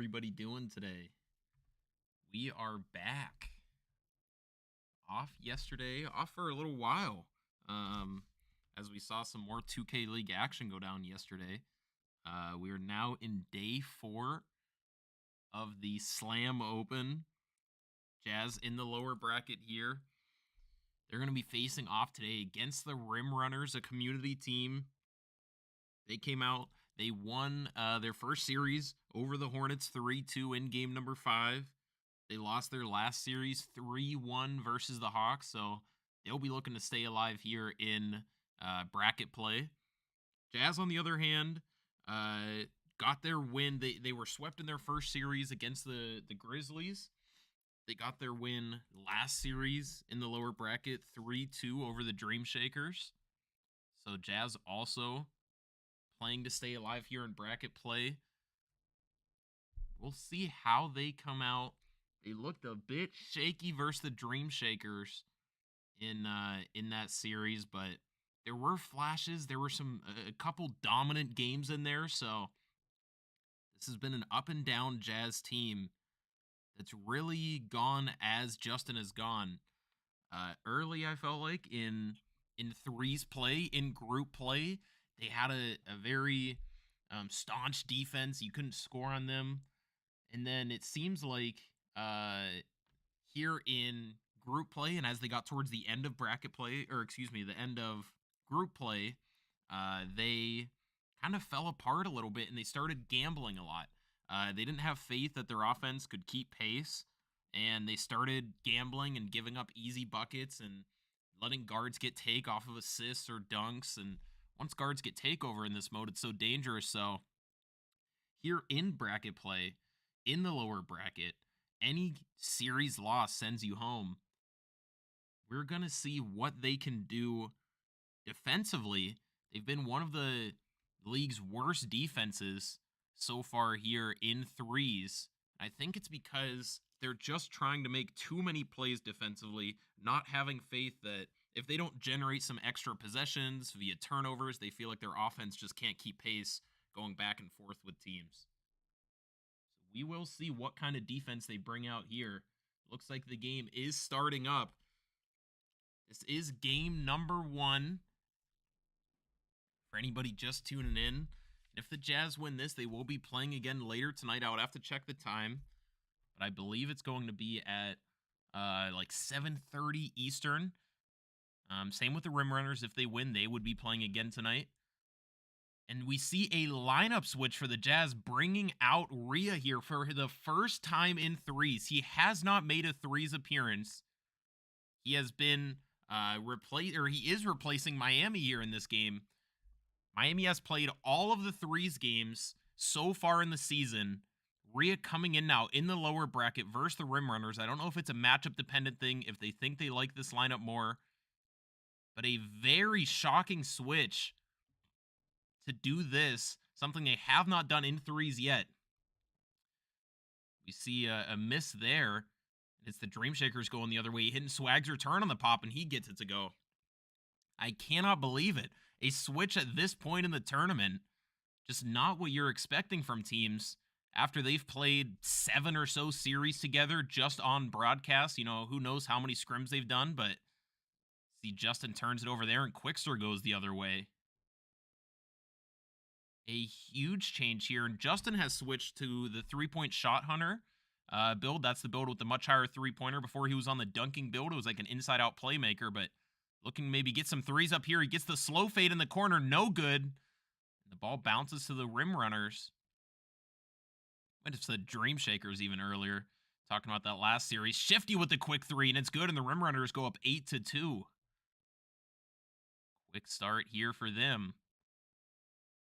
everybody doing today? We are back. Off yesterday, off for a little while. Um, as we saw some more 2K League action go down yesterday. We are now in day 4 of the Slam Open. Jazz in the lower bracket here. They're going to be facing off today against the Rim Runners, a community team. They came out, they won their first series over the Hornets 3-2 in game number 5. They lost their last series 3-1 versus the Hawks, so they'll be looking to stay alive here in bracket play. Jazz, on the other hand, got their win. They were swept in their first series against the Grizzlies. They got their win last series in the lower bracket 3-2 over the Dream Shakers. So Jazz also playing to stay alive here in bracket play. We'll see how they come out. They looked a bit shaky versus the Dream Shakers in that series, but there were flashes. There were a couple dominant games in there, so this has been an up and down Jazz team that's really gone as Justin has gone. Early, I felt like in threes play, in group play, they had a very staunch defense. You couldn't score on them. And then it seems like here in group play, and as they got towards the end of bracket play, or excuse me, the end of group play, they kind of fell apart a little bit, and they started gambling a lot. They didn't have faith that their offense could keep pace, and they started gambling and giving up easy buckets and letting guards get take off of assists or dunks. And once guards get takeover in this mode, it's so dangerous. So here in bracket play, in the lower bracket, any series loss sends you home. We're going to see what they can do defensively. They've been one of the league's worst defenses so far here in threes. I think it's because they're just trying to make too many plays defensively, not having faith that if they don't generate some extra possessions via turnovers, they feel like their offense just can't keep pace going back and forth with teams. So we will see what kind of defense they bring out here. Looks like the game is starting up. This is game number 1. For anybody just tuning in, if the Jazz win this, they will be playing again later tonight. I would have to check the time, but I believe it's going to be at like 7:30 Eastern. Same with the Rim Runners. If they win, they would be playing again tonight. And we see a lineup switch for the Jazz, bringing out Rhea here for the first time in threes. He has not made a threes appearance. He has been he is replacing Miami here in this game. Miami has played all of the threes games so far in the season. Rhea coming in now in the lower bracket versus the Rim Runners. I don't know if it's a matchup dependent thing, if they think they like this lineup more, but a very shocking switch to do this, something they have not done in threes yet. We see a miss there. It's the Dream Shakers going the other way, hitting Swag's return on the pop, and he gets it to go. I cannot believe it. A switch at this point in the tournament, just not what you're expecting from teams after they've played 7 or so series together just on broadcast. You know, who knows how many scrims they've done, but see Justin turns it over there and Quickster goes the other way. A huge change here, and Justin has switched to the 3-point shot hunter build. That's the build with the much higher 3-pointer. Before he was on the dunking build, it was like an inside-out playmaker, but looking maybe get some threes up here. He gets the slow fade in the corner, no good. The ball bounces to the Rim Runners. Went to the Dream Shakers even earlier, talking about that last series. Shifty with the quick 3, and it's good, and the Rim Runners go up 8-2. Quick start here for them.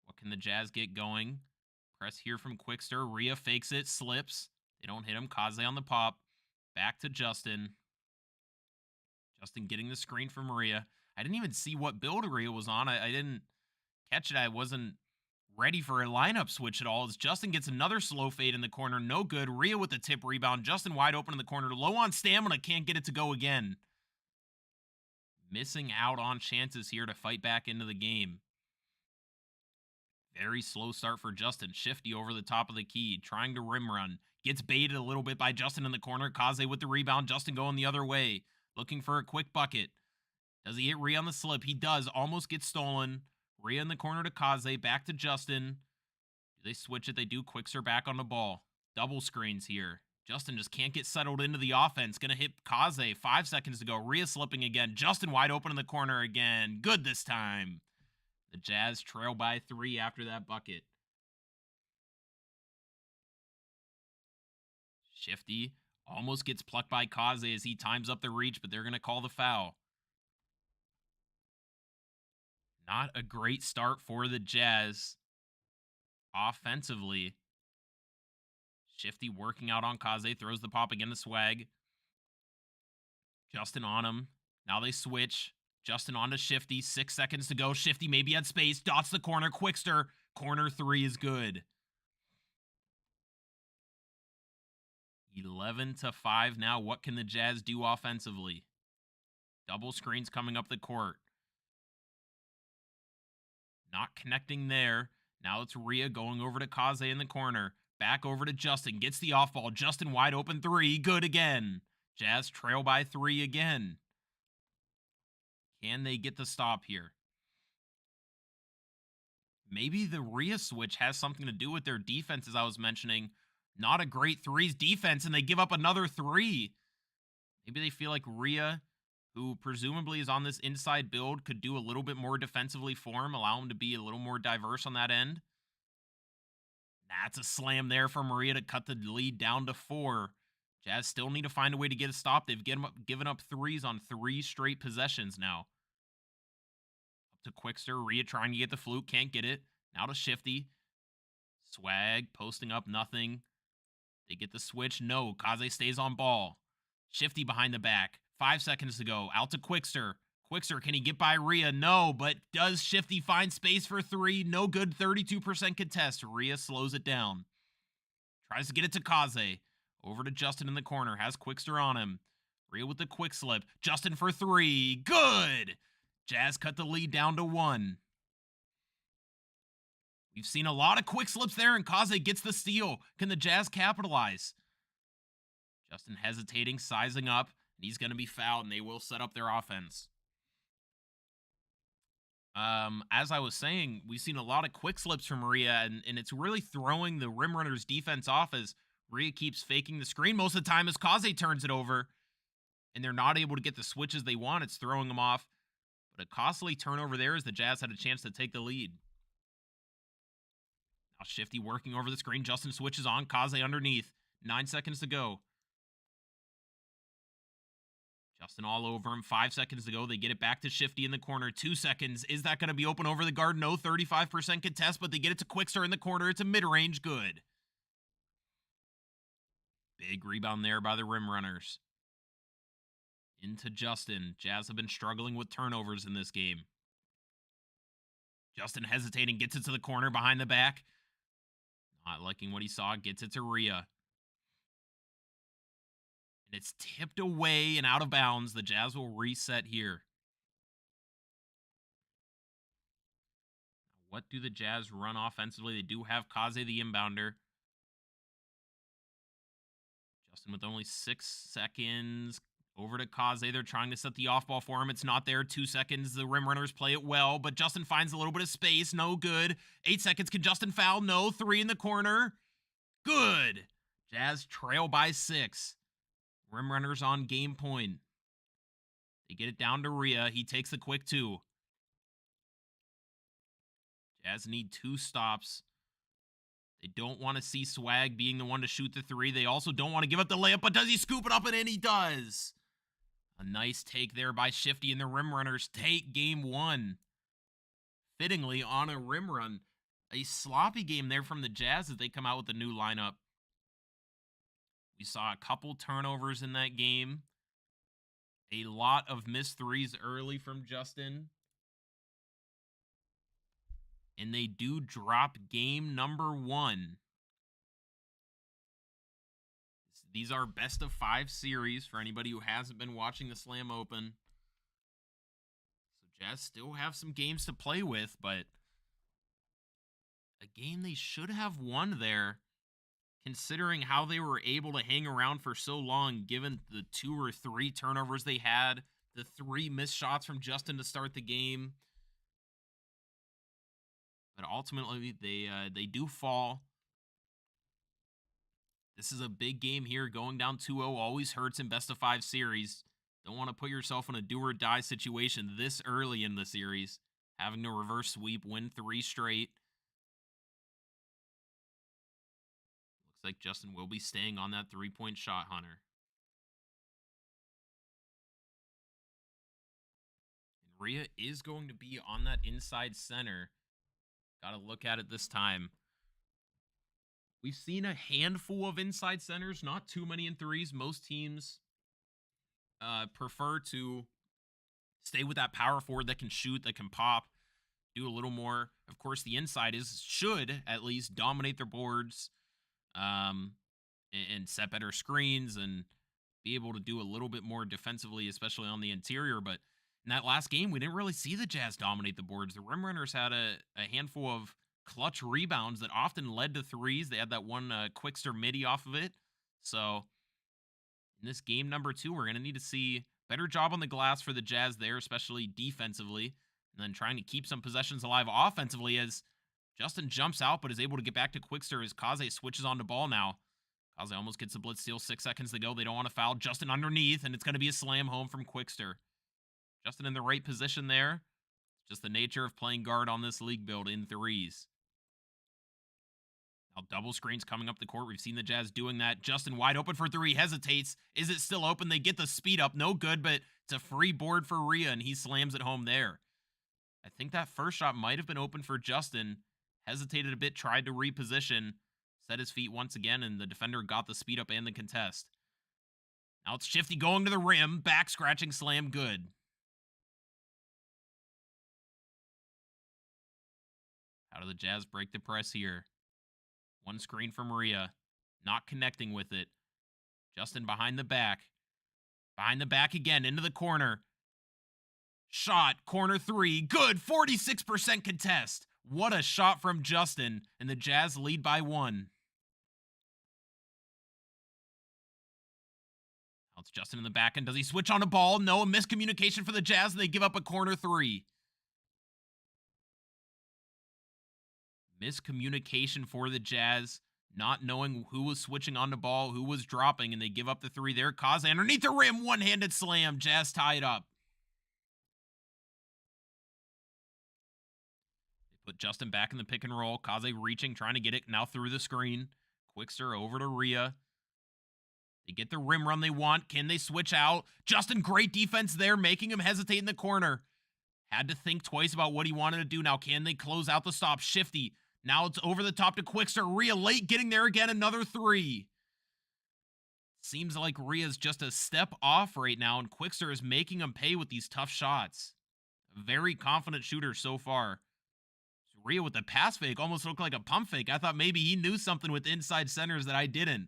What can the Jazz get going? Press here from Quickster. Rhea fakes it, slips. They don't hit him. Kaze on the pop. Back to Justin. Justin getting the screen from Rhea. I didn't even see what build Rhea was on. I didn't catch it. I wasn't ready for a lineup switch at all. As Justin gets another slow fade in the corner. No good. Rhea with the tip rebound. Justin wide open in the corner. Low on stamina. Can't get it to go again. Missing out on chances here to fight back into the game. Very slow start for Justin. Shifty over the top of the key, trying to rim run. Gets baited a little bit by Justin in the corner. Kaze with the rebound. Justin going the other way, looking for a quick bucket. Does he hit Rhea on the slip? He does. Almost gets stolen. Rhea in the corner to Kaze. Back to Justin. Do they switch it? They do. Quickser back on the ball. Double screens here. Justin just can't get settled into the offense. Gonna hit Kaze. 5 seconds to go. Rhea slipping again. Justin wide open in the corner again. Good this time. The Jazz trail by 3 after that bucket. Shifty almost gets plucked by Kaze as he times up the reach, but they're going to call the foul. Not a great start for the Jazz offensively. Shifty working out on Kaze, throws the pop again to Swag. Justin on him. Now they switch. Justin on to Shifty. 6 seconds to go. Shifty maybe had space. Dots the corner. Quickster. Corner 3 is good. 11-5 now. What can the Jazz do offensively? Double screens coming up the court. Not connecting there. Now it's Rhea going over to Kaze in the corner. Back over to Justin. Gets the off ball. Justin wide open 3. Good again. Jazz trail by 3 again. Can they get the stop here? Maybe the Rhea switch has something to do with their defense, as I was mentioning. Not a great threes defense, and they give up another 3. Maybe they feel like Rhea, who presumably is on this inside build, could do a little bit more defensively for him, allow him to be a little more diverse on that end. That's a slam there for Maria to cut the lead down to 4. Jazz still need to find a way to get a stop. They've given up 3s on 3 straight possessions now. Up to Quickster. Rhea trying to get the fluke. Can't get it. Now to Shifty. Swag posting up nothing. They get the switch. No. Kaze stays on ball. Shifty behind the back. 5 seconds to go. Out to Quickster. Quickster, can he get by Rhea? No, but does Shifty find space for 3? No good. 32% contest. Rhea slows it down. Tries to get it to Kaze. Over to Justin in the corner. Has Quickster on him. Rhea with the quick slip. Justin for 3. Good! Jazz cut the lead down to 1. We've seen a lot of quick slips there, and Kaze gets the steal. Can the Jazz capitalize? Justin hesitating, sizing up, and he's going to be fouled, and they will set up their offense. As I was saying, we've seen a lot of quick slips from Rhea, and it's really throwing the rim runner's defense off as Rhea keeps faking the screen most of the time as Kaze turns it over, and they're not able to get the switches they want. It's throwing them off. But a costly turnover there as the Jazz had a chance to take the lead. Now Shifty working over the screen. Justin switches on. Kaze underneath. 9 seconds to go. Justin all over him. 5 seconds to go. They get it back to Shifty in the corner. 2 seconds. Is that going to be open over the guard? No. 35% contest, but they get it to Quickster in the corner. It's a mid-range. Good. Big rebound there by the rim runners. Into Justin. Jazz have been struggling with turnovers in this game. Justin hesitating. Gets it to the corner behind the back. Not liking what he saw. Gets it to Rhea. And it's tipped away and out of bounds. The Jazz will reset here. What do the Jazz run offensively? They do have Kaze the inbounder. Justin with only 6 seconds. Over to Kaze. They're trying to set the off ball for him. It's not there. 2 seconds. The rim runners play it well, but Justin finds a little bit of space. No good. 8 seconds. Can Justin foul? No. 3 in the corner. Good. Jazz trail by 6. Rim runners on game point. They get it down to Rhea. He takes the quick 2. Jazz need 2 stops. They don't want to see Swag being the one to shoot the 3. They also don't want to give up the layup, but does he scoop it up and in? He does. A nice take there by Shifty, and the rim runners take game 1. Fittingly on a rim run. A sloppy game there from the Jazz as they come out with the new lineup. We saw a couple turnovers in that game. A lot of missed 3s early from Justin. And they do drop game number 1. These are best of 5 series for anybody who hasn't been watching the Slam Open. So Jazz still have some games to play with, but A game they should have won there, considering how they were able to hang around for so long, given the 2 or 3 turnovers they had, the 3 missed shots from Justin to start the game. But ultimately, they do fall. This is a big game here. Going down 2-0 always hurts in best of 5 series. Don't want to put yourself in a do or die situation this early in the series. Having to reverse sweep, win 3 straight. Looks like Justin will be staying on that 3-point shot, Hunter. And Rhea is going to be on that inside center. Got to look at it this time. We've seen a handful of inside centers, not too many in threes. Most teams prefer to stay with that power forward that can shoot, that can pop, do a little more. Of course, the inside should at least dominate their boards, and set better screens and be able to do a little bit more defensively, especially on the interior. But in that last game, we didn't really see the Jazz dominate the boards. The rim runners had a handful of clutch rebounds that often led to threes. They had that one Quickster midi off of it. So in this game number 2, we're going to need to see better job on the glass for the Jazz there, especially defensively, and then trying to keep some possessions alive offensively as Justin jumps out but is able to get back to Quickster as Kaze switches on the ball now. Kaze almost gets the blitz steal. 6 seconds to go. They don't want to foul. Justin underneath, and it's going to be a slam home from Quickster. Justin in the right position there. Just the nature of playing guard on this league build in threes. Now double screens coming up the court. We've seen the Jazz doing that. Justin wide open for 3. Hesitates. Is it still open? They get the speed up. No good, but it's a free board for Rhea, and he slams it home there. I think that first shot might have been open for Justin. Hesitated a bit, tried to reposition, set his feet once again, and the defender got the speed up and the contest. Now it's Shifty going to the rim. Back scratching slam, good. How do the Jazz break the press here? One screen from Rhea. Not connecting with it. Justin behind the back. Behind the back again, into the corner. Shot, corner 3. Good, 46% contest. What a shot from Justin, and the Jazz lead by 1. Now it's Justin in the back end. Does he switch on a ball? No, a miscommunication for the Jazz, and they give up a corner 3. Miscommunication for the Jazz, not knowing who was switching on the ball, who was dropping, and they give up the 3 there. Kaze underneath the rim, one-handed slam. Jazz tie it up. They put Justin back in the pick and roll. Kaze reaching, trying to get it now through the screen. Quickster over to Rhea. They get the rim run they want. Can they switch out? Justin, great defense there, making him hesitate in the corner. Had to think twice about what he wanted to do. Now, can they close out the stop? Shifty. Now it's over the top to Quickster. Rhea late getting there again. Another 3. Seems like Rhea's just a step off right now, and Quickster is making him pay with these tough shots. A very confident shooter so far. So Rhea with the pass fake almost looked like a pump fake. I thought maybe he knew something with inside centers that I didn't.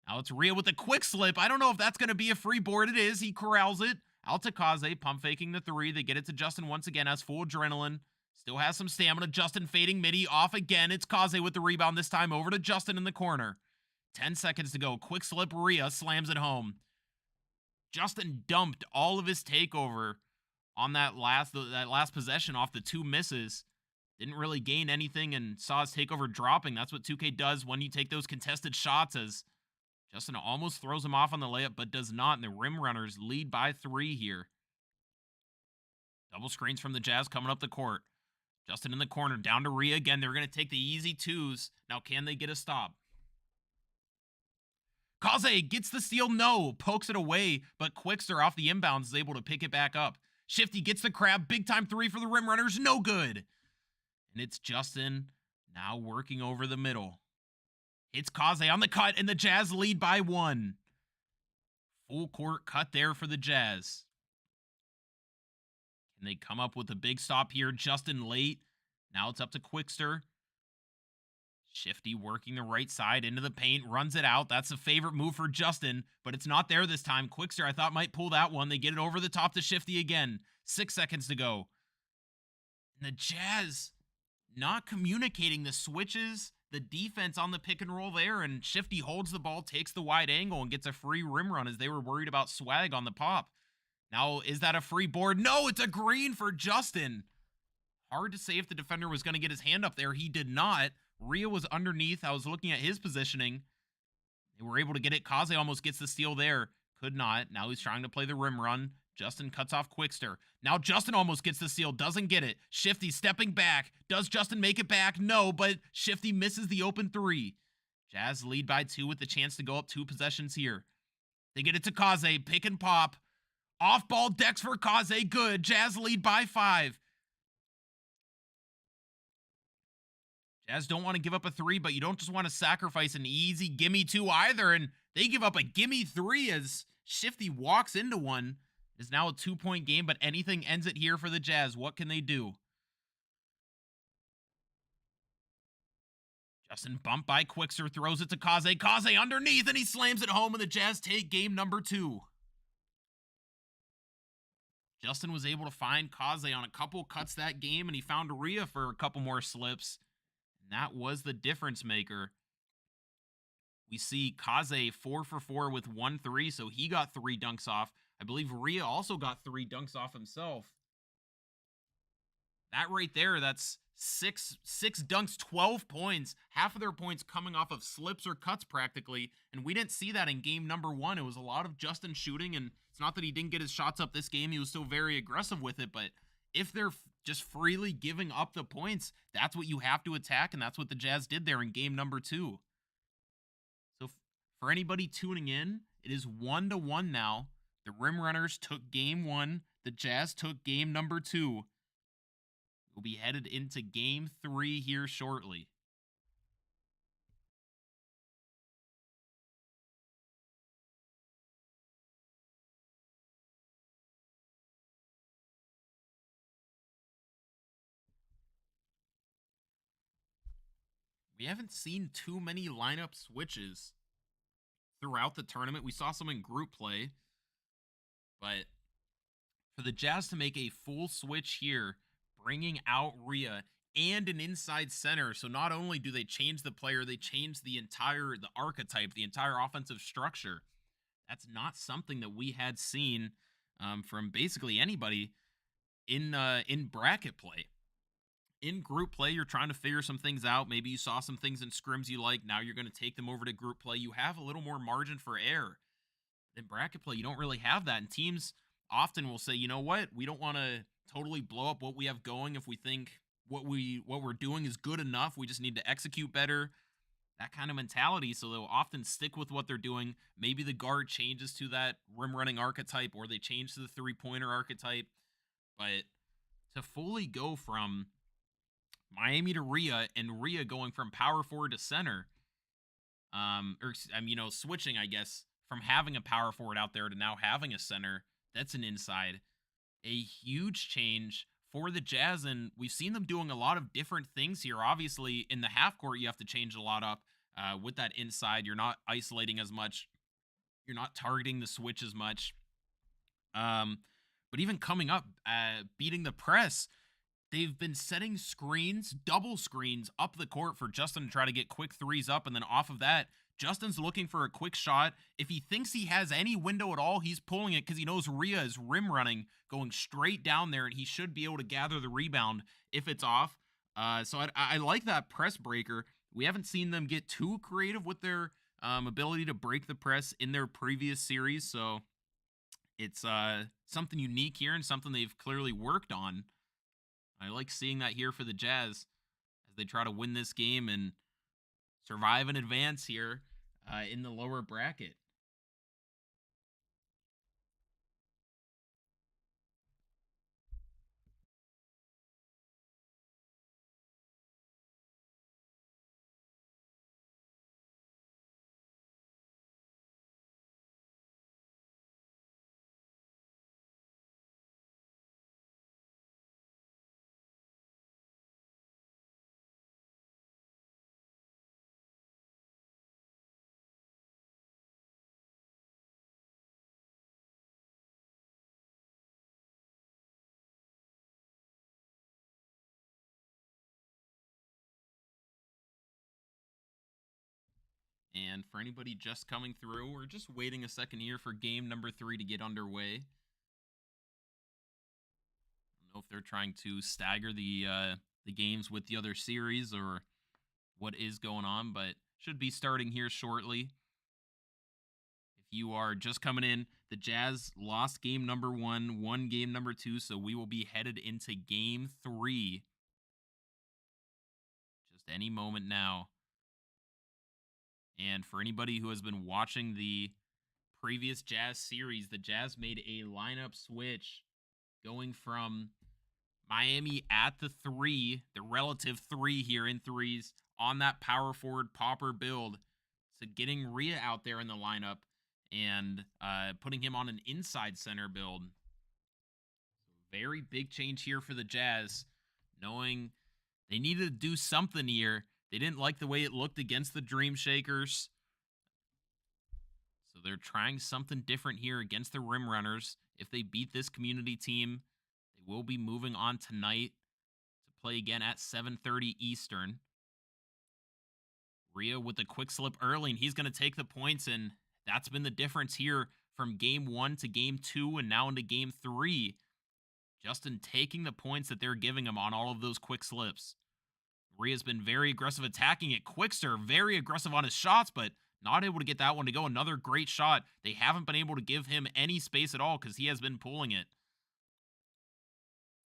Now it's Rhea with a quick slip. I don't know if that's going to be a free board. It is. He corrals it. Out to Kaze, pump faking the 3. They get it to Justin once again, has full adrenaline. Still has some stamina. Justin fading midi, off again. It's Kaze with the rebound, this time over to Justin in the corner. 10 seconds to go. Quick slip, Rhea slams it home. Justin dumped all of his takeover on that last possession off the 2 misses. Didn't really gain anything and saw his takeover dropping. That's what 2K does when you take those contested shots, as Justin almost throws him off on the layup, but does not, and the rim runners lead by 3 here. Double screens from the Jazz coming up the court. Justin in the corner, down to Rhea again. They're going to take the easy 2s. Now, can they get a stop? Kaze gets the steal. No. Pokes it away, but Quickster off the inbounds is able to pick it back up. Shifty gets the crab. Big time 3 for the rim runners. No good. And it's Justin now working over the middle. It's Kaze on the cut, and the Jazz lead by 1. Full court cut there for the Jazz. Can they come up with a big stop here? Justin late. Now it's up to Quickster. Shifty working the right side into the paint. Runs it out. That's a favorite move for Justin, but it's not there this time. Quickster, I thought, might pull that one. They get it over the top to Shifty again. 6 seconds to go. And the Jazz not communicating the switches, the defense on the pick and roll there, and Shifty holds the ball, takes the wide angle, and gets a free rim run as they were worried about swag on the pop. Now, is that a free board? No, it's a green for Justin. Hard to say if the defender was going to get his hand up there. He did not. Rhea was underneath. I was looking at his positioning. They were able to get it. Kaze almost gets the steal there. Could not. Now he's trying to play the rim run. Justin cuts off Quickster. Now Justin almost gets the steal. Doesn't get it. Shifty stepping back. Does Justin make it back? No, but Shifty misses the open three. Jazz lead by 2 with the chance to go up 2 possessions here. They get it to Kaze. Pick and pop. Off ball decks for Kaze. Good. Jazz lead by 5. Jazz don't want to give up a 3, but you don't just want to sacrifice an easy gimme 2 either. And they give up a gimme 3 as Shifty walks into one. It's now a 2-point game, but anything ends it here for the Jazz. What can they do? Justin bumped by Quickster, throws it to Kaze. Kaze underneath, and he slams it home, and the Jazz take game number 2. Justin was able to find Kaze on a couple cuts that game, and he found Rhea for a couple more slips. And that was the difference maker. We see Kaze 4 for 4 with 1 3, so he got 3 dunks off. I believe Rhea also got 3 dunks off himself. That right there, that's six dunks, 12 points. Half of their points coming off of slips or cuts practically, and we didn't see that in game number 1. It was a lot of Justin shooting, and it's not that he didn't get his shots up this game. He was still very aggressive with it, but if they're just freely giving up the points, that's what you have to attack, and that's what the Jazz did there in game number 2. So for anybody tuning in, it is 1-1 now. The Rim Runners took game 1. The Jazz took game number 2. We'll be headed into game 3 here shortly. We haven't seen too many lineup switches throughout the tournament. We saw some in group play, but for the Jazz to make a full switch here, bringing out Rhea and an inside center, so not only do they change the player, they change the archetype, the entire offensive structure. That's not something that we had seen from basically anybody in bracket play. In group play, you're trying to figure some things out. Maybe you saw some things in scrims you like. Now you're going to take them over to group play. You have a little more margin for error. In bracket play, you don't really have that. And teams often will say, you know what? We don't want to totally blow up what we have going if we think what we're doing is good enough. We just need to execute better. That kind of mentality. So they'll often stick with what they're doing. Maybe the guard changes to that rim running archetype, or they change to the 3-pointer archetype. But to fully go from Miami to Rhea, and Rhea going from power forward to center, switching, I guess, from having a power forward out there to now having a center, that's an inside. A huge change for the Jazz, and we've seen them doing a lot of different things here. Obviously, in the half court, you have to change a lot up. With that inside, you're not isolating as much. You're not targeting the switch as much. But even coming up, beating the press, they've been setting screens, double screens up the court for Justin to try to get quick threes up. And then off of that, Justin's looking for a quick shot. If he thinks he has any window at all, he's pulling it because he knows Rhea is rim running, going straight down there, and he should be able to gather the rebound if it's off. So I like that press breaker. We haven't seen them get too creative with their ability to break the press in their previous series. So it's something unique here and something they've clearly worked on. I like seeing that here for the Jazz as they try to win this game and survive and advance here in the lower bracket. And for anybody just coming through, we're just waiting a second here for game number 3 to get underway. I don't know if they're trying to stagger the games with the other series or what is going on, but should be starting here shortly. If you are just coming in, the Jazz lost game number 1, won game number 2, so we will be headed into game 3 just any moment now. And for anybody who has been watching the previous Jazz series, the Jazz made a lineup switch going from Miami at the 3, the relative 3 here in threes, on that power forward popper build, to getting Rhea out there in the lineup and putting him on an inside center build. Very big change here for the Jazz, knowing they needed to do something here. They didn't like the way it looked against the Dream Shakers. So they're trying something different here against the Rim Runners. If they beat this community team, they will be moving on tonight to play again at 7:30 Eastern. Rhea with a quick slip early, and he's going to take the points, and that's been the difference here from game 1 to game 2 and now into game 3. Justin taking the points that they're giving him on all of those quick slips. Rhea's been very aggressive attacking it. Quickster, very aggressive on his shots, but not able to get that one to go. Another great shot. They haven't been able to give him any space at all because he has been pulling it.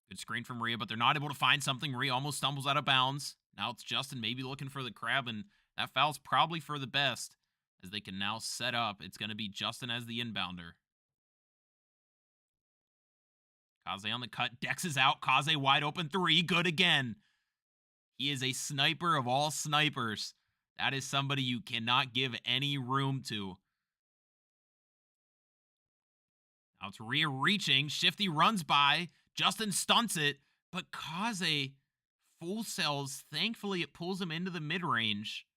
Good screen from Rhea, but they're not able to find something. Rhea almost stumbles out of bounds. Now it's Justin maybe looking for the crab, and that foul's probably for the best as they can now set up. It's going to be Justin as the inbounder. Kaze on the cut. Dex is out. Kaze wide open 3. Good again. He is a sniper of all snipers. That is somebody you cannot give any room to. Now it's Rhea reaching. Shifty runs by. Justin stunts it. But Kaze full sells. Thankfully, it pulls him into the mid-range.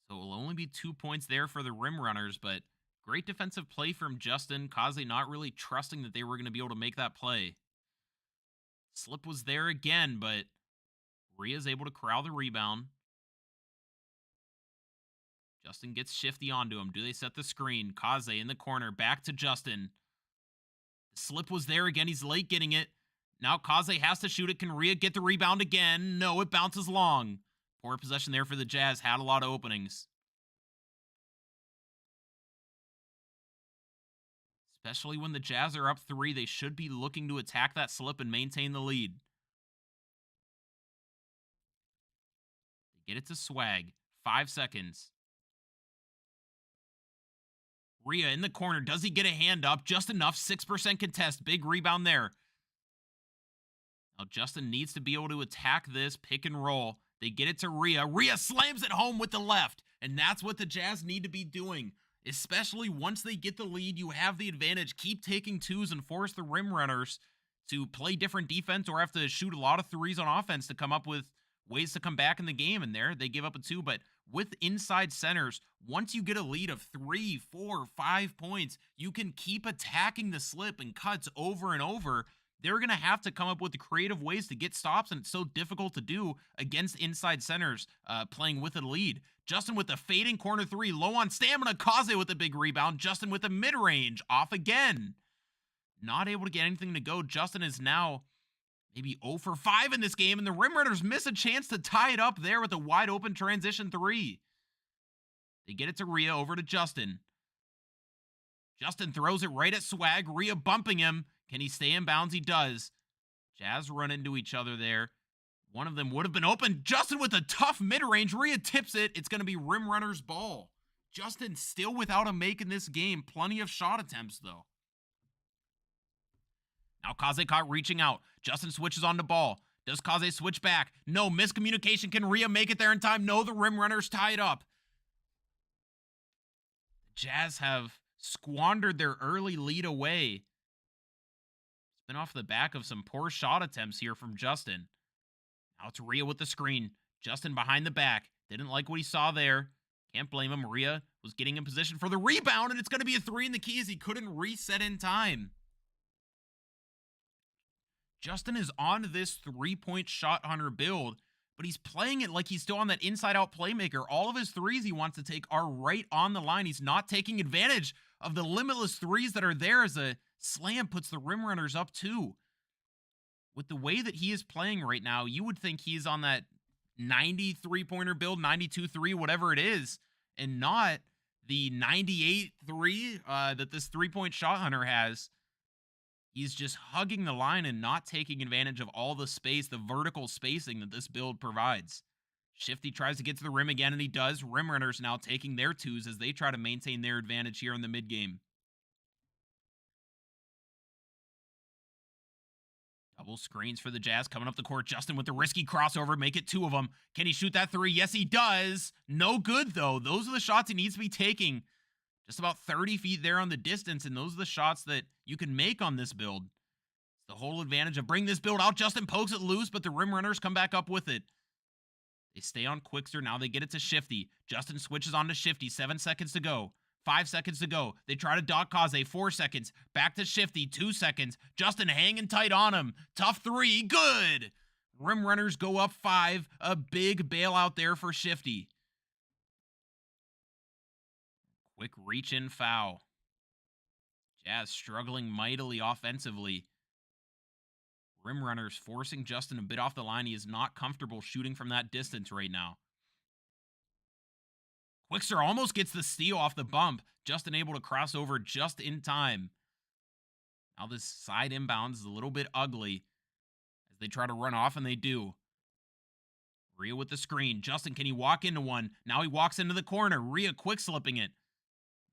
So it will only be 2 points there for the Rim Runners, but great defensive play from Justin. Kaze not really trusting that they were going to be able to make that play. Slip was there again, but Rhea's able to corral the rebound. Justin gets Shifty onto him. Do they set the screen? Kaze in the corner. Back to Justin. The slip was there again. He's late getting it. Now Kaze has to shoot it. Can Rhea get the rebound again? No, it bounces long. Poor possession there for the Jazz. Had a lot of openings. Especially when the Jazz are up 3, they should be looking to attack that slip and maintain the lead. They get it to Swag. 5 seconds. Rhea in the corner. Does he get a hand up? Just enough. 6% contest. Big rebound there. Now Justin needs to be able to attack this pick and roll. They get it to Rhea. Rhea slams it home with the left. And that's what the Jazz need to be doing. Especially once they get the lead, you have the advantage. Keep taking 2s and force the Rim Runners to play different defense or have to shoot a lot of 3s on offense to come up with ways to come back in the game. And there, they give up a 2. But with inside centers, once you get a lead of 3, 4, 5 points, you can keep attacking the slip and cuts over and over. They're going to have to come up with creative ways to get stops, and it's so difficult to do against inside centers playing with a lead. Justin with the fading corner 3, low on stamina. Kaze with a big rebound. Justin with the mid-range, off again. Not able to get anything to go. Justin is now maybe 0 for 5 in this game, and the Rim Runners miss a chance to tie it up there with a wide open transition 3. They get it to Rhea, over to Justin. Justin throws it right at Swag. Rhea bumping him. Can he stay in bounds? He does. Jazz run into each other there. One of them would have been open. Justin with a tough mid-range. Rhea tips it. It's going to be Rim Runner's ball. Justin still without a make in this game. Plenty of shot attempts, though. Now Kaze caught reaching out. Justin switches on the ball. Does Kaze switch back? No, miscommunication. Can Rhea make it there in time? No, the Rim Runners tie it up. The Jazz have squandered their early lead away. It's been off the back of some poor shot attempts here from Justin. Now it's Rhea with the screen. Justin behind the back. Didn't like what he saw there. Can't blame him. Rhea was getting in position for the rebound, and it's going to be a 3 in the key as he couldn't reset in time. Justin is on this 3-point shot hunter build, but he's playing it like he's still on that inside-out playmaker. All of his threes he wants to take are right on the line. He's not taking advantage of the limitless threes that are there as a slam puts the rim runners up too. With the way that he is playing right now, you would think he's on that 93-pointer build, 92-3, whatever it is, and not the 98-3 that this three-point shot hunter has. He's just hugging the line and not taking advantage of all the space, the vertical spacing that this build provides. Shifty tries to get to the rim again, and he does. Rim runners now taking their twos as they try to maintain their advantage here in the mid-game. Double screens for the Jazz coming up the court. Justin with the risky crossover. Make it two of them. Can he shoot that three? Yes, he does. No good, though. Those are the shots he needs to be taking. Just about 30 feet there on the distance, and those are the shots that you can make on this build. It's the whole advantage of bring this build out. Justin pokes it loose, but the rim runners come back up with it. They stay on Quickster. Now they get it to Shifty. Justin switches on to Shifty. 7 seconds to go. 5 seconds to go. They try to dot Kaze. 4 seconds. Back to Shifty. 2 seconds. Justin hanging tight on him. Tough three. Good. Rim runners go up 5. A big bailout there for Shifty. Quick reach-in foul. Jazz struggling mightily offensively. Rim runners forcing Justin a bit off the line. He is not comfortable shooting from that distance right now. Quickster almost gets the steal off the bump. Justin able to cross over just in time. Now this side inbounds is a little bit ugly as they try to run off, and they do. Rhea with the screen. Justin, can he walk into one? Now he walks into the corner. Rhea quick slipping it.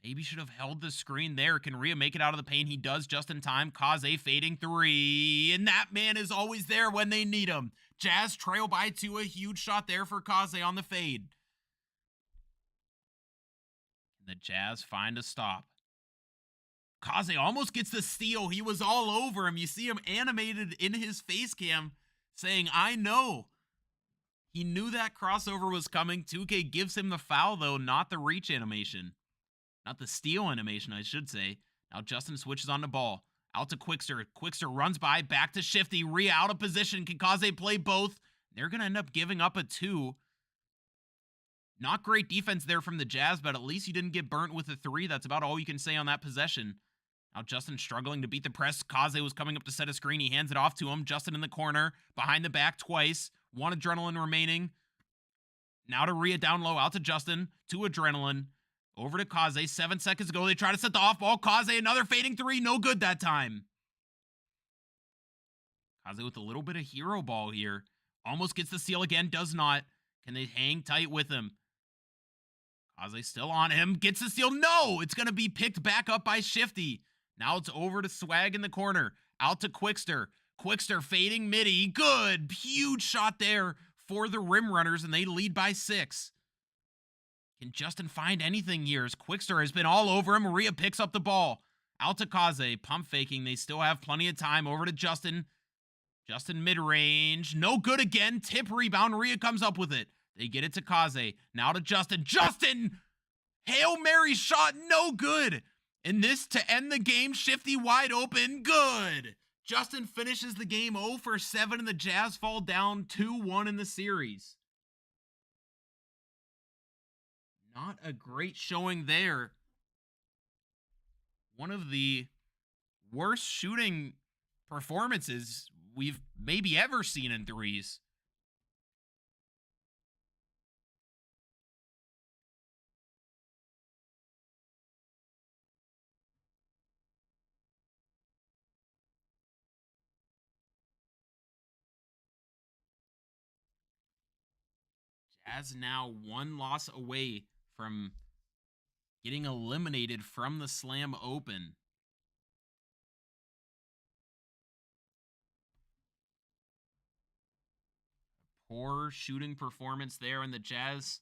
Maybe should have held the screen there. Can Rhea make it out of the paint? He does just in time. Kaze fading three. And that man is always there when they need him. Jazz trail by 2. A huge shot there for Kaze on the fade. The Jazz find a stop. Kaze almost gets the steal. He was all over him. You see him animated in his face cam saying, I know. He knew that crossover was coming. 2K gives him the foul, though, not the reach animation. Not the steal animation, I should say. Now Justin switches on the ball. Out to Quickster. Quickster runs by. Back to Shifty. Rhea out of position. Can Kaze play both? They're going to end up giving up a 2. Not great defense there from the Jazz, but at least you didn't get burnt with a 3. That's about all you can say on that possession. Now Justin struggling to beat the press. Kaze was coming up to set a screen. He hands it off to him. Justin in the corner. Behind the back twice. 1 adrenaline remaining. Now to Rhea down low. Out to Justin. 2 adrenaline. Over to Kaze. 7 seconds ago. They try to set the off ball. Kaze another fading 3. No good that time. Kaze with a little bit of hero ball here. Almost gets the steal again. Does not. Can they hang tight with him? Kaze still on him. Gets the steal. No! It's going to be picked back up by Shifty. Now it's over to Swag in the corner. Out to Quickster. Quickster fading midi. Good. Huge shot there for the rim runners, and they lead by 6. Can Justin find anything here? As Quickster has been all over him. Rhea picks up the ball. Out to Kaze. Pump faking. They still have plenty of time. Over to Justin. Justin mid-range. No good again. Tip rebound. Rhea comes up with it. They get it to Kaze. Now to Justin. Justin! Hail Mary shot. No good. And this to end the game. Shifty wide open. Good. Justin finishes the game 0 for 7, and the Jazz fall down 2-1 in the series. Not a great showing there. One of the worst shooting performances we've maybe ever seen in threes. Jazz now 1 loss away from getting eliminated from the Slam Open. Poor shooting performance there, and the Jazz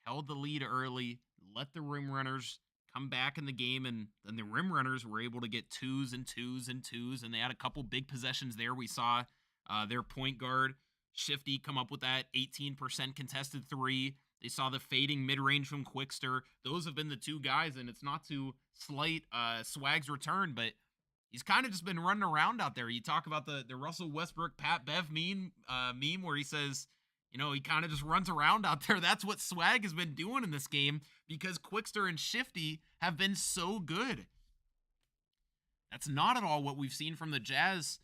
held the lead early, let the rim runners come back in the game, and then the rim runners were able to get 2s and 2s and 2s, and they had a couple big possessions there. We saw their point guard, Shifty, come up with that 18% contested 3. They saw the fading mid-range from Quickster. Those have been the 2 guys, and it's not to slight Swag's return, but he's kind of just been running around out there. You talk about the Russell Westbrook, Pat Bev meme where he says, He kind of just runs around out there. That's what Swag has been doing in this game because Quickster and Shifty have been so good. That's not at all what we've seen from the Jazz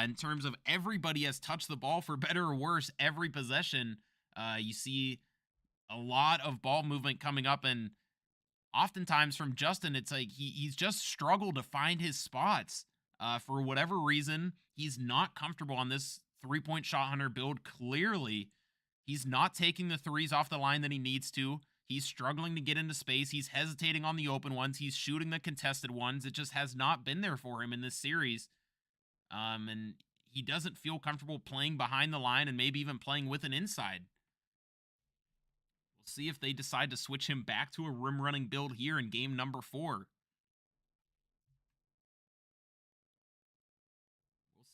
in terms of everybody has touched the ball for better or worse every possession. You see a lot of ball movement coming up, and oftentimes from Justin, it's like he's just struggled to find his spots. For whatever reason, he's not comfortable on this 3-point shot hunter build. Clearly, he's not taking the threes off the line that he needs to. He's struggling to get into space. He's hesitating on the open ones. He's shooting the contested ones. It just has not been there for him in this series. And he doesn't feel comfortable playing behind the line and maybe even playing with an inside. We'll see if they decide to switch him back to a rim running build here in game number 4. We'll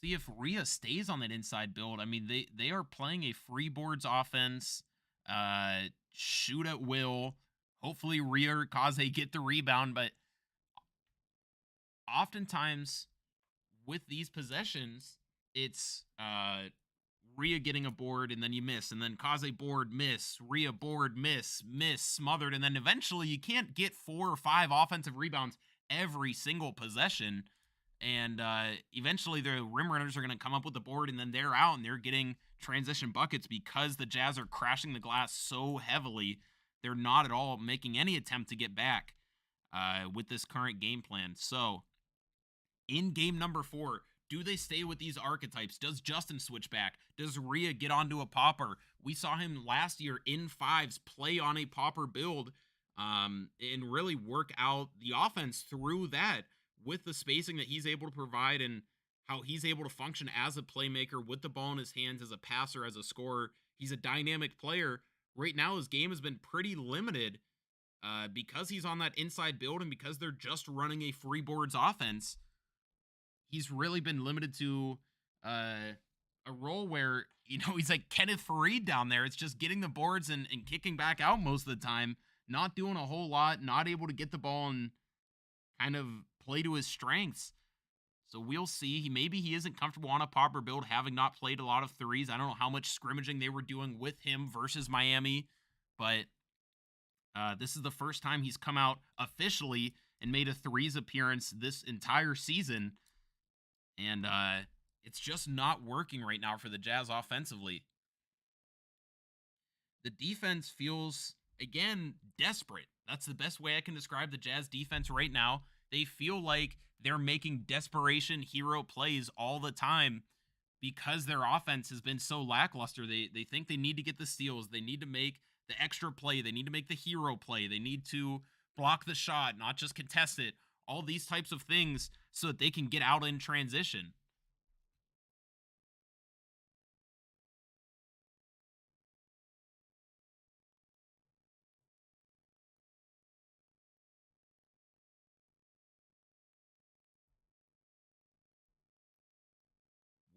see if Rhea stays on that inside build. I mean, they are playing a free boards offense, shoot at will. Hopefully Rhea or Kaze get the rebound, but oftentimes with these possessions, it's Rhea getting a board and then you miss, and then Kaze board, miss, Rhea board, miss, smothered, and then eventually you can't get 4 or 5 offensive rebounds every single possession. And eventually the rim runners are going to come up with the board, and then they're out and they're getting transition buckets because the Jazz are crashing the glass so heavily. They're not at all making any attempt to get back with this current game plan. So in game number 4, do they stay with these archetypes? Does Justin switch back? Does Rhea get onto a popper? We saw him last year in 5s play on a popper build and really work out the offense through that with the spacing that he's able to provide and how he's able to function as a playmaker with the ball in his hands, as a passer, as a scorer. He's a dynamic player. Right now, his game has been pretty limited because he's on that inside build and because they're just running a free boards offense. He's really been limited to a role where, he's like Kenneth Fareed down there. It's just getting the boards and kicking back out most of the time, not doing a whole lot, not able to get the ball and kind of play to his strengths. So we'll see. Maybe he isn't comfortable on a popper build, having not played a lot of threes. I don't know how much scrimmaging they were doing with him versus Miami, but this is the first time he's come out officially and made a threes appearance this entire season. And it's just not working right now for the Jazz offensively. The defense feels, again, desperate. That's the best way I can describe the Jazz defense right now. They feel like they're making desperation hero plays all the time because their offense has been so lackluster. They think they need to get the steals. They need to make the extra play. They need to make the hero play. They need to block the shot, not just contest it. All these types of things so that they can get out in transition.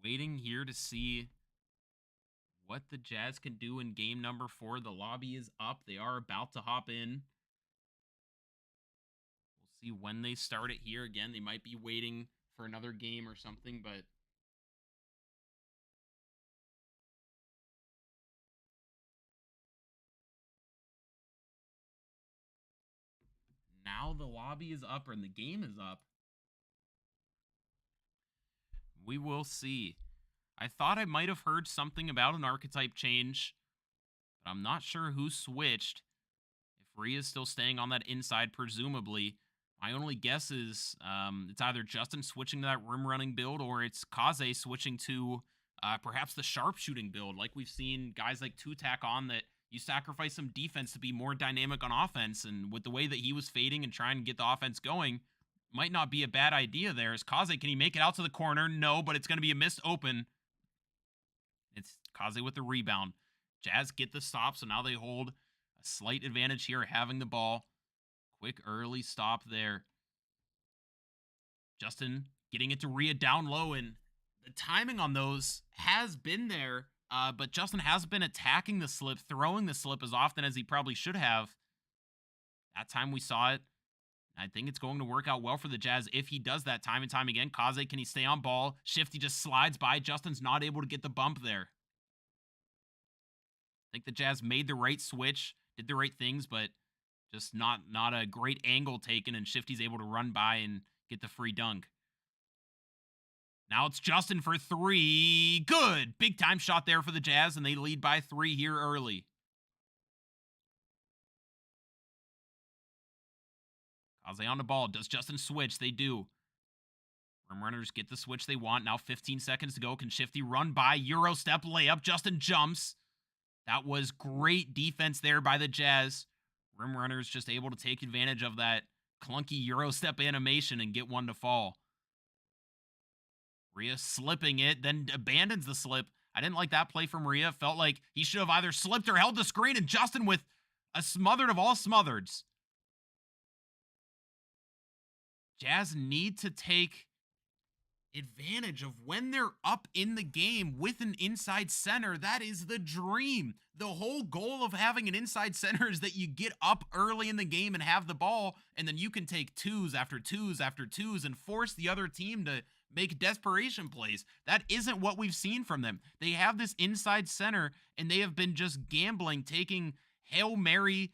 Waiting here to see what the Jazz can do in game number 4. The lobby is up. They are about to hop in. We'll see when they start it here. Again, they might be waiting for another game or something, but now the lobby is up and the game is up. We will see. I thought I might have heard something about an archetype change, but I'm not sure who switched. If Rhea's still staying on that inside, presumably. My only guess is it's either Justin switching to that rim running build or it's Kaze switching to perhaps the sharpshooting build. Like we've seen guys like Tutak on, that you sacrifice some defense to be more dynamic on offense. And with the way that he was fading and trying to get the offense going, might not be a bad idea there. Is Kaze, can he make it out to the corner? No, but it's going to be a missed open. It's Kaze with the rebound. Jazz get the stop, so now they hold a slight advantage here having the ball. Quick early stop there. Justin getting it to Rhea down low, and the timing on those has been there, but Justin has been attacking the slip, throwing the slip as often as he probably should have. That time we saw it. I think it's going to work out well for the Jazz if he does that time and time again. Kaze, can he stay on ball? Shifty just slides by. Justin's not able to get the bump there. think the Jazz made the right switch, did the right things, but just not a great angle taken, and Shifty's able to run by and get the free dunk. Now it's Justin for three. Good. Big time shot there for the Jazz, and they lead by 3 here early. Kaze on the ball. Does Justin switch? They do. Rim runners get the switch they want. Now 15 seconds to go. Can Shifty run by? Euro step layup. Justin jumps. That was great defense there by the Jazz. Rim runners just able to take advantage of that clunky Euro step animation and get one to fall. Rhea slipping it, then abandons the slip. I didn't like that play from Rhea. Felt like he should have either slipped or held the screen, and Justin with a smothered of all smothereds. Jazz need to take advantage of when they're up in the game with an inside center. That is the dream. The whole goal of having an inside center is that you get up early in the game and have the ball, and then you can take twos after twos after twos and force the other team to make desperation plays. That isn't what we've seen from them. They have this inside center, and they have been just gambling, taking Hail Mary,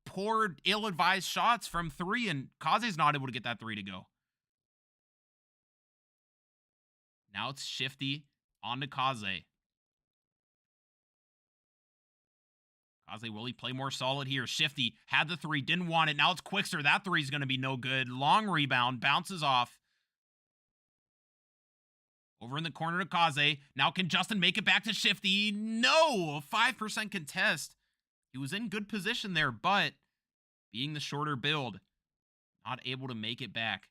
poor, ill-advised shots from three, and Kaze's not able to get that three to go. Now it's Shifty on to Kaze. Kaze, will he play more solid here? Shifty had the three, didn't want it. Now it's Quickster. That three is going to be no good. Long rebound, bounces off. Over in the corner to Kaze. Now can Justin make it back to Shifty? No! 5% contest. He was in good position there, but being the shorter build, not able to make it back.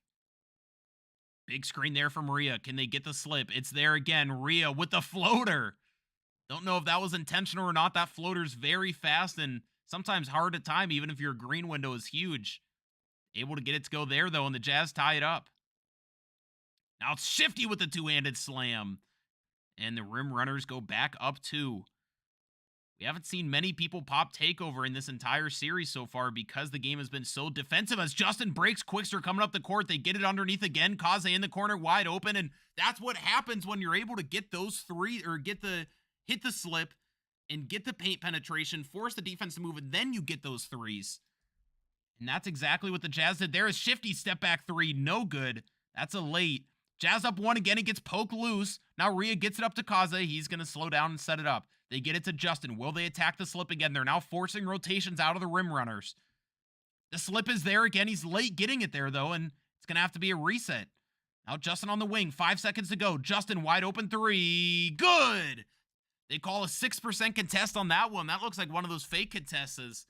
Big screen there from Rhea. Can they get the slip? It's there again. Rhea with the floater. Don't know if that was intentional or not. That floater's very fast and sometimes hard to time, even if your green window is huge. Able to get it to go there, though, and the Jazz tie it up. Now it's Shifty with the two-handed slam. And the rim runners go back up 2. We haven't seen many people pop takeover in this entire series so far because the game has been so defensive. As Justin breaks, Quickster coming up the court. They get it underneath again. Kaze in the corner, wide open. And that's what happens when you're able to get those three, or hit the slip and get the paint penetration, force the defense to move, and then you get those threes. And that's exactly what the Jazz did. There is Shifty step back three. No good. That's a late. Jazz up 1 again. It gets poked loose. Now Rhea gets it up to Kaze. He's going to slow down and set it up. They get it to Justin. Will they attack the slip again? They're now forcing rotations out of the rim runners. The slip is there again. He's late getting it there, though, and it's going to have to be a reset. Now Justin on the wing. 5 seconds to go. Justin wide open three. Good! They call a 6% contest on that one. That looks like one of those fake contests.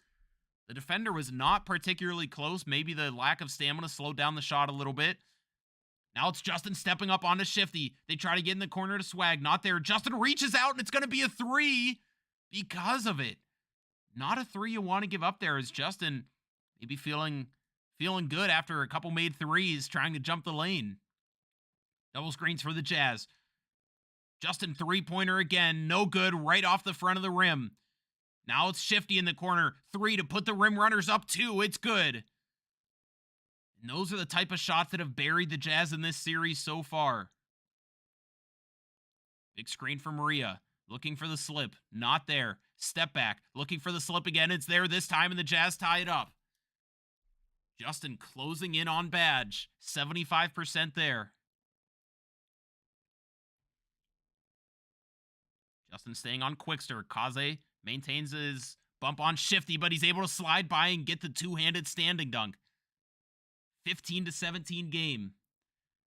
The defender was not particularly close. Maybe the lack of stamina slowed down the shot a little bit. Now it's Justin stepping up onto Shifty. They try to get in the corner to Swag. Not there. Justin reaches out, and it's going to be a three because of it. Not a three you want to give up there, as Justin maybe feeling good after a couple made threes, trying to jump the lane. Double screens for the Jazz. Justin three-pointer again. No good. Right off the front of the rim. Now it's Shifty in the corner. 3 to put the rim runners up 2. It's good. And those are the type of shots that have buried the Jazz in this series so far. Big screen for Maria. Looking for the slip. Not there. Step back. Looking for the slip again. It's there this time, and the Jazz tie it up. Justin closing in on Badge. 75% there. Justin staying on Quickster. Kaze maintains his bump on Shifty, but he's able to slide by and get the two-handed standing dunk. 15-17 game.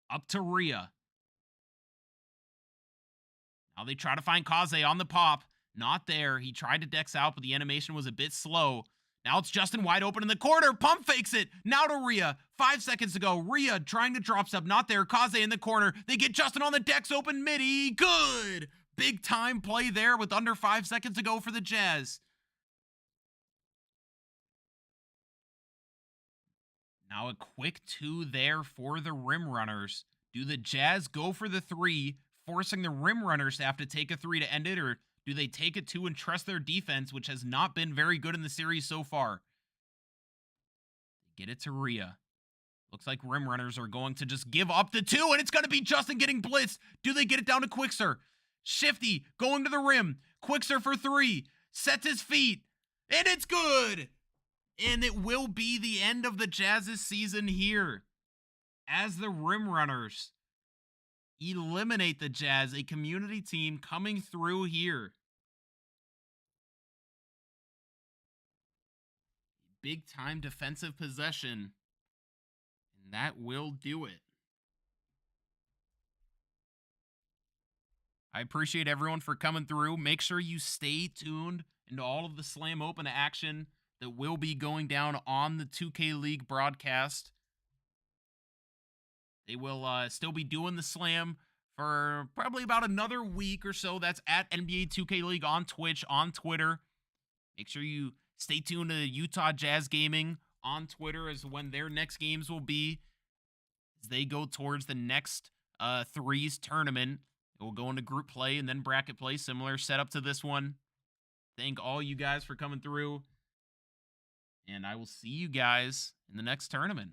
Up to Rhea. Now they try to find Kaze on the pop. Not there. He tried to dex out, but the animation was a bit slow. Now it's Justin wide open in the corner. Pump fakes it. Now to Rhea. 5 seconds to go. Rhea trying to drop step. Not there. Kaze in the corner. They get Justin on the dex open midi. Good. Big time play there with under 5 seconds to go for the Jazz. Now a quick 2 there for the rim runners. Do the Jazz go for the 3, forcing the rim runners to have to take a 3 to end it, or do they take a 2 and trust their defense, which has not been very good in the series so far? Get it to Rhea. Looks like rim runners are going to just give up the 2, and it's going to be Justin getting blitzed. Do they get it down to Quickster? Shifty going to the rim. Quickster for 3. sets his feet, and it's good. And it will be the end of the Jazz's season here as the Rim Runners eliminate the Jazz, a community team coming through here. Big time defensive possession, and that will do it. I appreciate everyone for coming through. Make sure you stay tuned into all of the Slam Open action that will be going down on the 2K League broadcast. They will still be doing the Slam for probably about another week or so. That's at NBA 2K League on Twitch, on Twitter. Make sure you stay tuned to Utah Jazz Gaming on Twitter as when their next games will be as they go towards the next threes tournament. It will go into group play and then bracket play, similar setup to this one. Thank all you guys for coming through, and I will see you guys in the next tournament.